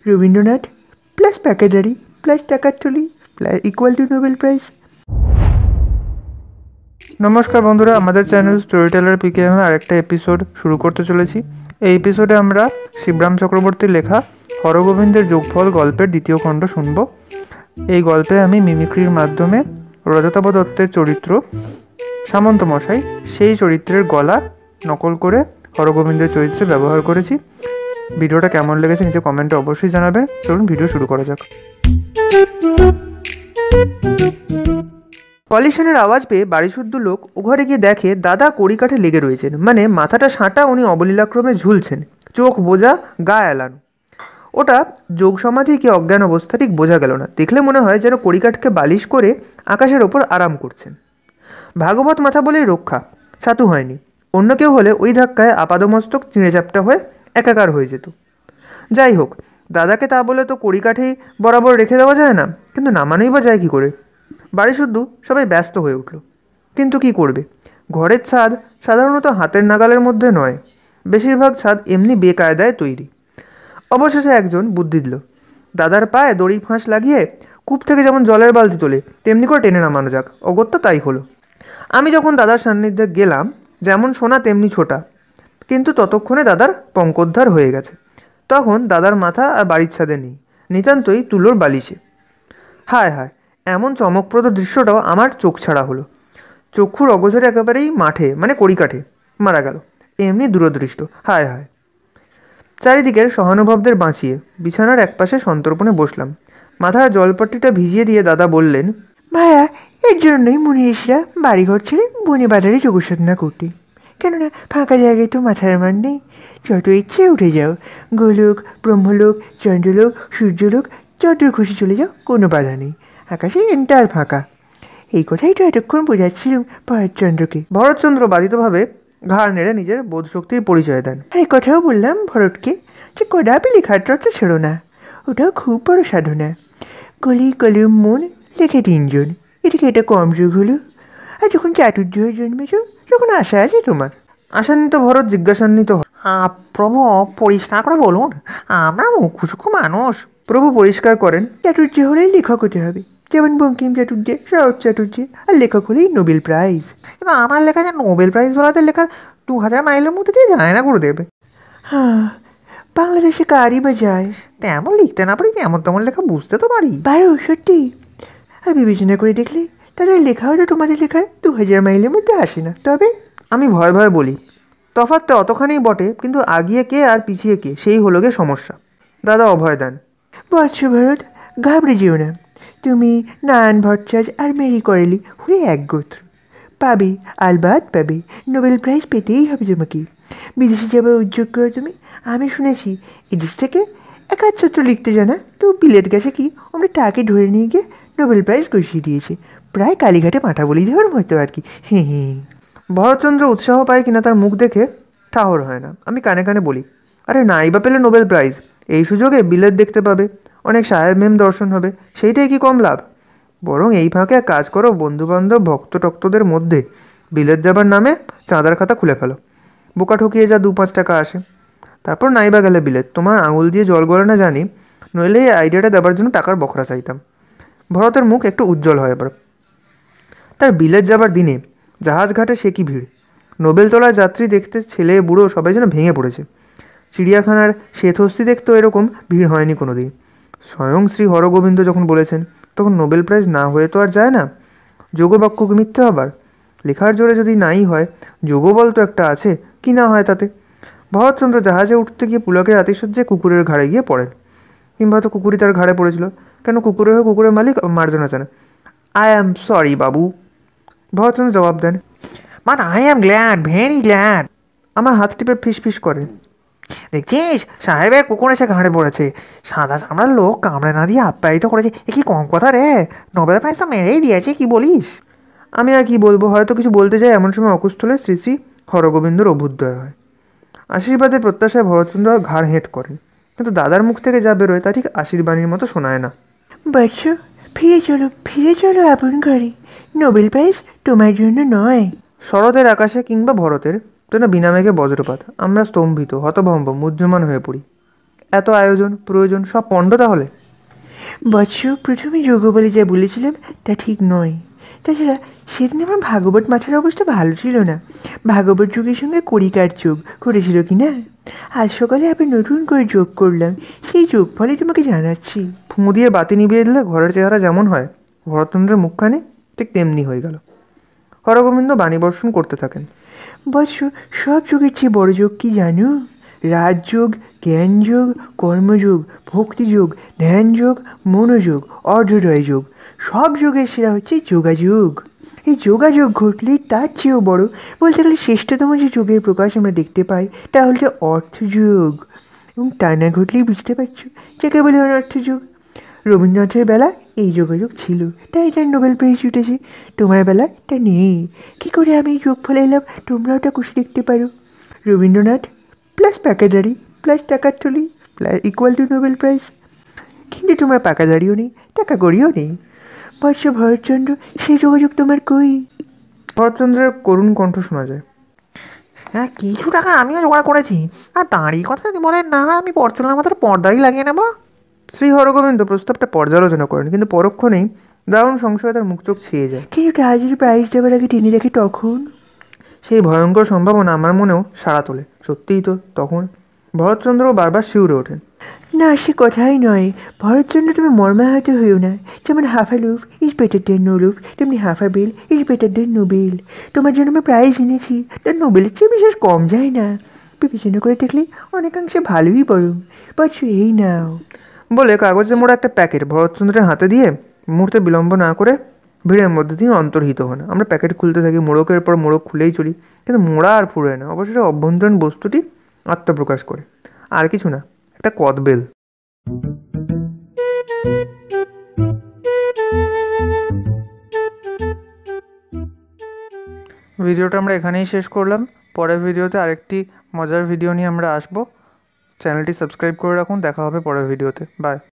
Rabindranath plus প্যাকেটারি plus টাকার থলি equal to Nobel prize. নমস্কার বন্ধুরা, আমাদের চ্যানেল স্টোরি টেলার পিকেএম আরেকটা এপিসোড শুরু করতে চলেছি। এই এপিসোডে আমরা শিবরাম চক্রবর্তীর লেখা হরগোবিন্দের যোগফল গল্পের দ্বিতীয় খণ্ড শুনব। এই গল্পে আমি মিমিক্রির মাধ্যমে রজতাভ দত্তের চরিত্র সামন্ত মশাই, সেই চরিত্রের গলা নকল করে হরগোবিন্দের চরিত্রে ব্যবহার করেছি। ভিডিওটা কেমন লেগেছে নিচে কমেন্টে অবশ্যই জানাবেন। চলুন ভিডিও শুরু করা যাক। পলিশনের আওয়াজ পেয়ে বাড়িশুদ্ধ লোক ও ঘরে গিয়ে দেখে দাদা কড়িকাঠে লেগে রয়েছেন, মানে মাথাটা সাঁটা, উনি অবলীলাক্রমে ঝুলছেন, চোখ বোঝা, গা এলানো। ওটা যোগ সমাধি কি অজ্ঞান অবস্থা ঠিক বোঝা গেল না। দেখলে মনে হয় যেন কড়িকাঠকে বালিশ করে আকাশের ওপর আরাম করছেন। ভাগবত মাথা বলেই রক্ষা, ছাতু হয়নি। অন্য কেউ হলে ওই ধাক্কায় আপাদমস্তক চিঁড়েচাপটা হয়ে একাকার হয়ে যেত। যাই হোক, দাদাকে তা বলে তো কড়িকাঠেই বরাবর রেখে দেওয়া যায় না, কিন্তু নামানোই বা যায় কী করে। বাড়ি শুদ্ধ সবাই ব্যস্ত হয়ে উঠল, কিন্তু কি করবে? ঘরের ছাদ সাধারণত হাতের নাগালের মধ্যে নয়, বেশিরভাগ ছাদ এমনি বেকায়দায় তৈরি। অবশেষে একজন বুদ্ধি দিল, দাদার পায়ে দড়ি ফাঁস লাগিয়ে কূপ থেকে যেমন জলের বালতি তোলে তেমনি করে টেনে নামানো যাক। অগত্যা তাই হলো। আমি যখন দাদার সান্নিধ্যে গেলাম, যেমন সোনা তেমনি ছোটা, কিন্তু ততক্ষণে দাদার পঙ্কোদ্ধার হয়ে গেছে। তখন দাদার মাথা আর বাড়ির ছাদে নেই, নিতান্তই তুলোর বালিশে। হায় হায়, এমন চমকপ্রদ দৃশ্যটাও আমার চোখ ছাড়া হলো। চক্ষুর অগোচরে একেবারেই মাঠে, মানে কড়িকাঠে মারা গেল। এমনি দূরদৃষ্ট। হায় হায়। চারিদিকের সহানুভবদের বাঁচিয়ে বিছানার একপাশে সন্তর্পণে বসলাম। মাথার জলপট্টিটা ভিজিয়ে দিয়ে দাদা বললেন, ভাইয়া, এর জন্যই মুনিঋষিরা বাড়িঘর ছেড়ে বনে বাজারে যোগসাধনা করতে। কেননা ফাঁকা জায়গায় তো মাথার মান নেই। যত ইচ্ছে উঠে যাও, গোলোক, ব্রহ্মলোক, চন্দ্রলোক, সূর্যলোক, যত খুশি চলে যাও, কোনো বাধা নেই। আকাশে এন্টার ফাঁকা। এই কথাই তো এতক্ষণ বোঝাচ্ছিলাম ভরতচন্দ্রকে। ভরতচন্দ্র বাধিতভাবে ঘাড় নেড়ে নিজের বোধশক্তির পরিচয় দেন। আর এই কথাও বললাম ভরতকে যে কদাপি লেখার চর্চা ছেড়ো না, ওটাও খুব বড় সাধনা। কলি কলম মন লেখে 3 জন, এটাকে এটা কম যুগ হলো। আর যখন চাতুর্য জন্মেছ তখন আশা আছে তোমার। আশান্বিত ভরত জিজ্ঞাসান্বিত, প্রভু পরিষ্কার করে বলুন, আমরা মুখুসুখু মানুষ। প্রভু পরিষ্কার করেন, চাতুর্য হলেই লেখক হতে হবে, যেমন বঙ্কিম চাটুর্য, শরৎ চাটুর্য। আর লেখক হলেই নোবেল প্রাইজ। কিন্তু আমার লেখা যে নোবেল প্রাইজ বলাতে লেখার 2000 মাইলের মধ্যে দিয়ে যায় না গুরুদেব। হ্যাঁ, বাংলাদেশে কারই বা যায়? তেমন লিখতে না পারি, তেমন তেমন লেখা বুঝতে তো পারি। পারো সত্যি? আর বিবেচনা করে দেখলে তাদের লেখাও তো তোমাদের লেখার 2000 মাইলের মধ্যে আসে না। তবে আমি ভয় ভয় বলি, তফাৎটা অতখানি বটে, কিন্তু আগিয়ে কে আর পিছিয়ে কে, সেই হলো গে সমস্যা। দাদা অভয় দেন, বৎস ভরত, ঘাবড়ে যেও না। তুমি নারায়ণ ভট্টাচার্য আর মেরি করেলি হলে এক গোত্র। পাবে, আলবাত পাবে। নোবেল প্রাইজ পেতেই হবে তোমাকে। বিদেশে যাবার উদ্যোগ করো তুমি। আমি শুনেছি এদেশ থেকে একাচ্ছত্র লিখতে জানা তো বিলেত গেছে কি, আমরা তাকে ধরে নিয়ে গিয়ে নোবেল প্রাইজ ঘুষিয়ে দিয়েছে। প্রায় কালীঘাটে মাথা বলি দেওয়ার মতো আর কি। ভরতচন্দ্র উৎসাহ পায় কিনা তার মুখ দেখে ঠাহর হয় না। আমি কানে কানে বলি, আরে নাই বা পেলে নোবেল প্রাইজ, এই সুযোগে বিলেত দেখতে পাবে, অনেক সাহেব মেম দর্শন হবে, সেইটাই কি কম লাভ? বরং এই ফাঁকে এক কাজ করো, বন্ধুবান্ধব ভক্ত টক্তদের মধ্যে বিলেত যাবার নামে চাঁদার খাতা খুলে ফেলো। বোকা ঠকিয়ে যা 2-5 টাকা আসে। তারপর নাইবা গেলে বিলেত, তোমার আঙুল দিয়ে জল গড়ে না জানি, নইলে এই আইডিয়াটা দেবার জন্য টাকার বখরা চাইতাম। ভরতের মুখ একটু উজ্জ্বল হয় এবার। তার বিলেত যাবার দিনে জাহাজ ঘাটে সে কি ভিড়! নোবেল তোলার যাত্রী দেখতে ছেলে বুড়ো সবাই যেন ভেঙে পড়েছে। চিড়িয়াখানার শ্বেতহস্তি দেখতেও এরকম ভিড় হয়নি কোনো দিন। স্বয়ং শ্রী হরগোবিন্দ যখন বলেছেন, তখন নোবেল প্রাইজ না হয়ে তো আর যায় না। যোগবাক্য কি মিথ্যে আবার? লেখার জোরে যদি নাই হয়, যোগবল তো একটা আছে, কি না হয় তাতে? ভরতচন্দ্র জাহাজে উঠতে গিয়ে পুলকের আতিশয্যে কুকুরের ঘাড়ে গিয়ে পড়েন, কিংবা তো কুকুরই তার ঘাড়ে পড়েছিল। কেন কুকুরের হয়ে কুকুরের মালিক মার্জনা চান। আই অ্যাম সরি বাবু। ভরতচন্দ্র জবাব দেন, but I am glad, very glad. আমার হাত টিপে ফিস ফিস করে, দেখছিস সাহেবের কুকুর এসে ঘাড়ে পড়েছে, সাদা চামড়ার লোক কামড়ে না দিয়ে আপ্যায়িত করেছে। এ কি কম কথা রে, নোবেল প্রাইজ তো মেরেই দিয়েছে, কি বলিস? আমি আর কি বলবো, হয়তো কিছু বলতে যাই, এমন সময় অকুস্থলে শ্রী শ্রী হরগোবিন্দর অভ্যুদয় হয়। আশীর্বাদের প্রত্যাশায় ভরতচন্দ্র ঘাড় হেঁট করেন, কিন্তু দাদার মুখ থেকে যা বেরোয় তা ঠিক আশীর্বাণীর মতো শোনায় না। বৎস, ফিরে চলো আপন ঘরে। নোবেল প্রাইজ তোমার জন্য নয়। শরতের আকাশে কিংবা ভরতের যেন বিনা মেঘে বজ্রপাত। আমরা স্তম্ভিত, হতভম্ব, মুহ্যমান হয়ে পড়ি। এত আয়োজন প্রয়োজন সব পণ্ড তাহলে? বৎস, প্রথমে যোগ্য বলে যা বলেছিলাম তা ঠিক নয়। তাছাড়া সেদিন আমার ভাগবত মাছের অবস্থা ভালো ছিল না। ভাগবত যোগের সঙ্গে কড়িকার যোগ করেছিল কি না? আজ সকালে আবার নতুন করে যোগ করলাম, সেই যোগ ফলে তোমাকে জানাচ্ছি। ফুঁ দিয়ে বাতি নিভিয়ে দিলে ঘরের চেহারা যেমন হয়, ভরতচন্দ্রের মুখখানি ঠিক তেমনি হয়ে গেল। হরগোবিন্দ বাণীবর্ষণ করতে থাকেন। বৎস, সব যোগের চেয়ে বড় যোগ কি জানো? রাজযোগ, জ্ঞানযোগ, কর্মযোগ, ভক্তিযোগ, ধ্যানযোগ, মনোযোগ, অর্ধোদয় যোগ। সব যোগের সেরা হচ্ছে যোগাযোগ। এই যোগাযোগ ঘটলে তার চেয়েও বড়, বলতে গেলে শ্রেষ্ঠতম যে যোগের প্রকাশ আমরা দেখতে পাই তা হচ্ছে অর্থযোগ। এবং তা না ঘটলেই বুঝতে পারছো যাকে বলে অনর্থযোগ। রবীন্দ্রনাথের বেলা এই যোগাযোগ ছিল, তাই তার নোবেল প্রাইজ উঠেছে। তোমার বেলা তা নেই। কী করে আমি এই যোগ ফলে এলাম তোমরা ওটা কুশি দেখতে পারো। রবীন্দ্রনাথ প্লাস পাকাদারি প্লাস টাকার থলি ইকুয়াল টু নোবেল প্রাইজ। কিন্তু তোমার পাকাদারিও নেই, টাকা করিও নেই। বৎস ভরতচন্দ্র, সেই যোগাযোগ তোমার কই? ভরতচন্দ্রের করুণ কণ্ঠ শোনা যায়। হ্যাঁ, কিছু টাকা আমিও জোগাড় করেছি। আর দাঁড়িয়ে কথা যদি বলেন, না হয় আমি পরচুলার মাথার পর্দারই লাগিয়ে নেবো। শ্রী হরগোবিন্দ প্রস্তাবটা পর্যালোচনা করেন, কিন্তু পরক্ষণেই দারুণ সংশয়ে তার মুখ চোখ ছেয়ে যায়। কিন্তু তা যদি প্রাইজ দেওয়ার আগে টেনে রাখি তখন? সেই ভয়ঙ্কর সম্ভাবনা আমার মনেও সাড়া তোলে। সত্যিই তো, তখন ভরতচন্দ্রও বারবার শিউরে ওঠেন। না, সে কথাই নয়। ভরতচন্দ্র, তুমি মর্মাহত হইও না। যেমন half a loaf is better than no loaf, তেমনি half a bell is better than Nobel. তোমার জন্য আমি প্রাইজ এনেছি, তার নোবেলের চেয়ে বিশেষ কম যায় না। বিবেচনা করে দেখলে অনেকাংশে ভালোই বরং। বৎস, এই নাও। বলে কাগজে মোড়া একটা প্যাকেট ভরতচন্দ্রের হাতে দিয়ে মুহূর্তে বিলম্ব না করে ভিড়ের মধ্যে তিনি অন্তর্হিত হন। আমরা প্যাকেট খুলতে থাকি, মোড়কের পর মোড়ক খুলেই চলি, কিন্তু মোড়া আর ফুরোয় না। অবশেষে অভ্যন্তরীণ বস্তুটি আত্মপ্রকাশ করে। আর কিছু না, একটা কদবেল। ভিডিওটা আমরা এখানেই শেষ করলাম। পরের ভিডিওতে আরেকটি মজার ভিডিও নিয়ে আমরা আসবো। চ্যানেলটি সাবস্ক্রাইব করে রাখুন। দেখা হবে পরের ভিডিওতে। বাই।